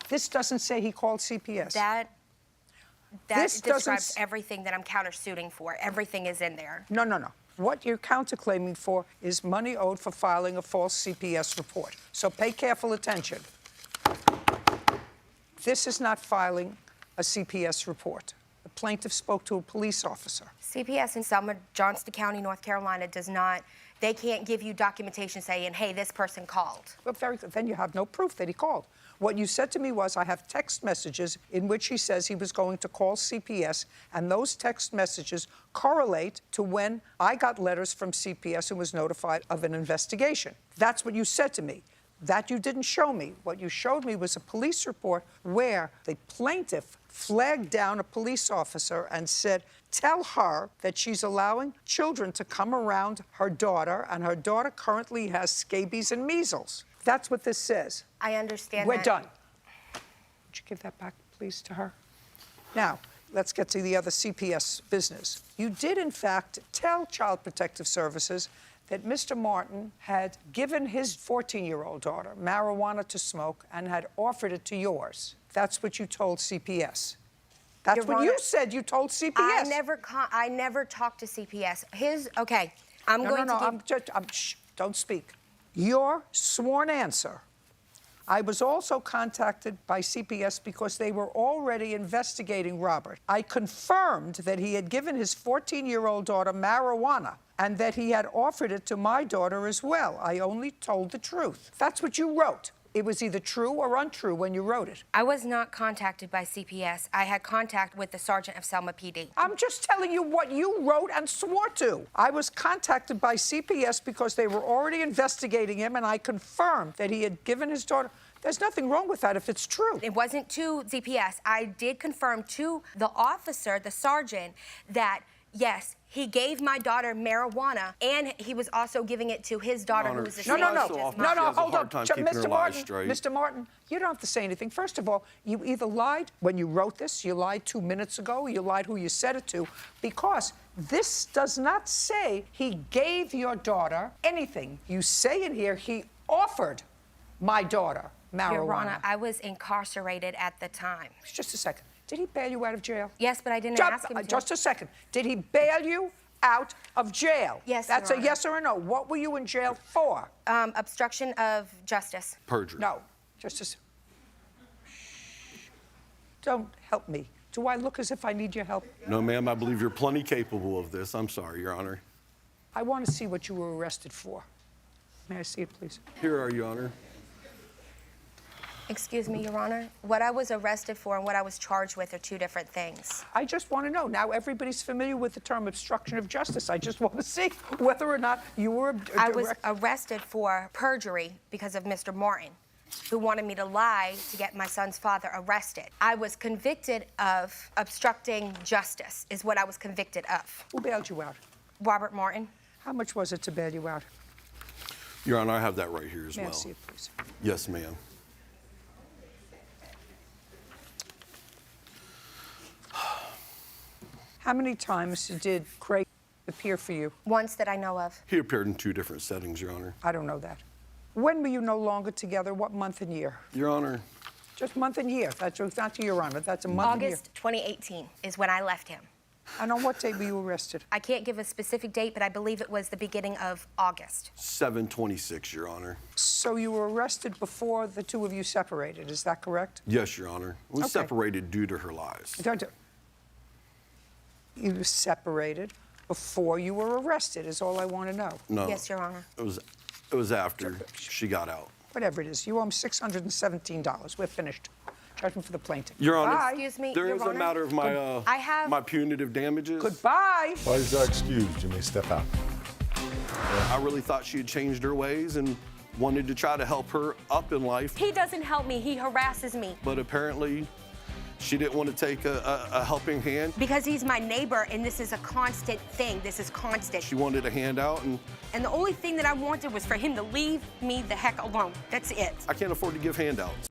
This doesn't say he called CPS. That This describes doesn't everything that I'm countersuiting for. Everything is in there. No, no, no. What you're counterclaiming for is money owed for filing a false CPS report. So pay careful attention. This is not filing a CPS report. The plaintiff spoke to a police officer. CPS in Selma, Johnston County, North Carolina does not, they can't give you documentation saying, hey, this person called. Well, very good. Then you have no proof that he called. What you said to me was, I have text messages in which he says he was going to call CPS, and those text messages correlate to when I got letters from CPS and was notified of an investigation. That's what you said to me. That you didn't show me. What you showed me was a police report where the plaintiff flagged down a police officer and said, tell her that she's allowing children to come around her daughter, and her daughter currently has scabies and measles. That's what this says. I understand We're that. done. Would you give that back, please, to her? Now, let's get to the other CPS business. You did, in fact, tell Child Protective Services that Mr. Martin had given his 14-year-old daughter marijuana to smoke and had offered it to yours. That's what you told CPS. That's what you said you told CPS. I never talked to CPS. Okay, shh, don't speak. Your sworn answer. I was also contacted by CPS because they were already investigating Robert. I confirmed that he had given his 14-year-old daughter marijuana and that he had offered it to my daughter as well. I only told the truth. That's what you wrote. It was either true or untrue when you wrote it. I was not contacted by CPS. I had contact with the sergeant of Selma PD. I'm just telling you what you wrote and swore to. I was contacted by CPS because they were already investigating him, and I confirmed that he had given his daughter. There's nothing wrong with that if it's true. It wasn't to CPS. I did confirm to the officer, the sergeant, that yes, he gave my daughter marijuana, and he was also giving it to his daughter, who was the same age as mine. No, hold on. Mr. Martin, you don't have to say anything. First of all, you either lied when you wrote this, you lied 2 minutes ago, you lied who you said it to, because this does not say he gave your daughter anything. You say in here he offered my daughter marijuana. Your Honor, I was incarcerated at the time. Just a second. Did he bail you out of jail? Yes, but I didn't ask him to. Just a second. Did he bail you out of jail? Yes, That's Your a Honor. yes or a no. What were you in jail for? Obstruction of justice. Perjury. No. Just a second. Don't help me. Do I look as if I need your help? No, ma'am, I believe you're plenty capable of this. I'm sorry, Your Honor. I want to see what you were arrested for. May I see it, please? Here are, Your Honor. Excuse me, Your Honor. What I was arrested for and what I was charged with are two different things. I just want to know. Now, everybody's familiar with the term obstruction of justice. I just want to see whether or not you were... I was arrested for perjury because of Mr. Martin, who wanted me to lie to get my son's father arrested. I was convicted of obstructing justice, is what I was convicted of. Who bailed you out? Robert Martin. How much was it to bail you out? Your Honor, I have that right here as May well. I see it, please? Yes, ma'am. How many times did Craig appear for you? Once that I know of. He appeared in 2 different settings, Your Honor. I don't know that. When were you no longer together? What month and year? Your Honor. Just month and year. That's not Your Honor. That's a month and year. August 2018 is when I left him. And on what date were you arrested? I can't give a specific date, but I believe it was the beginning of August. 7/26, Your Honor. So you were arrested before the two of you separated. Is that correct? Yes, Your Honor. We Okay. separated due to her lies. You separated before you were arrested, is all I want to know. No. Yes, Your Honor. It was after she got out. Whatever it is, you owe him $617. We're finished. Judgment for the plaintiff. Your Honor, Bye. Excuse me, there Your is a Honor. matter of my my punitive damages. Goodbye. While you're excused, you may step out. I really thought she had changed her ways and wanted to try to help her up in life. He doesn't help me. He harasses me. But apparently, she didn't want to take a helping hand. Because he's my neighbor, and this is a constant thing. This is constant. She wanted a handout, and And the only thing that I wanted was for him to leave me the heck alone. That's it. I can't afford to give handouts.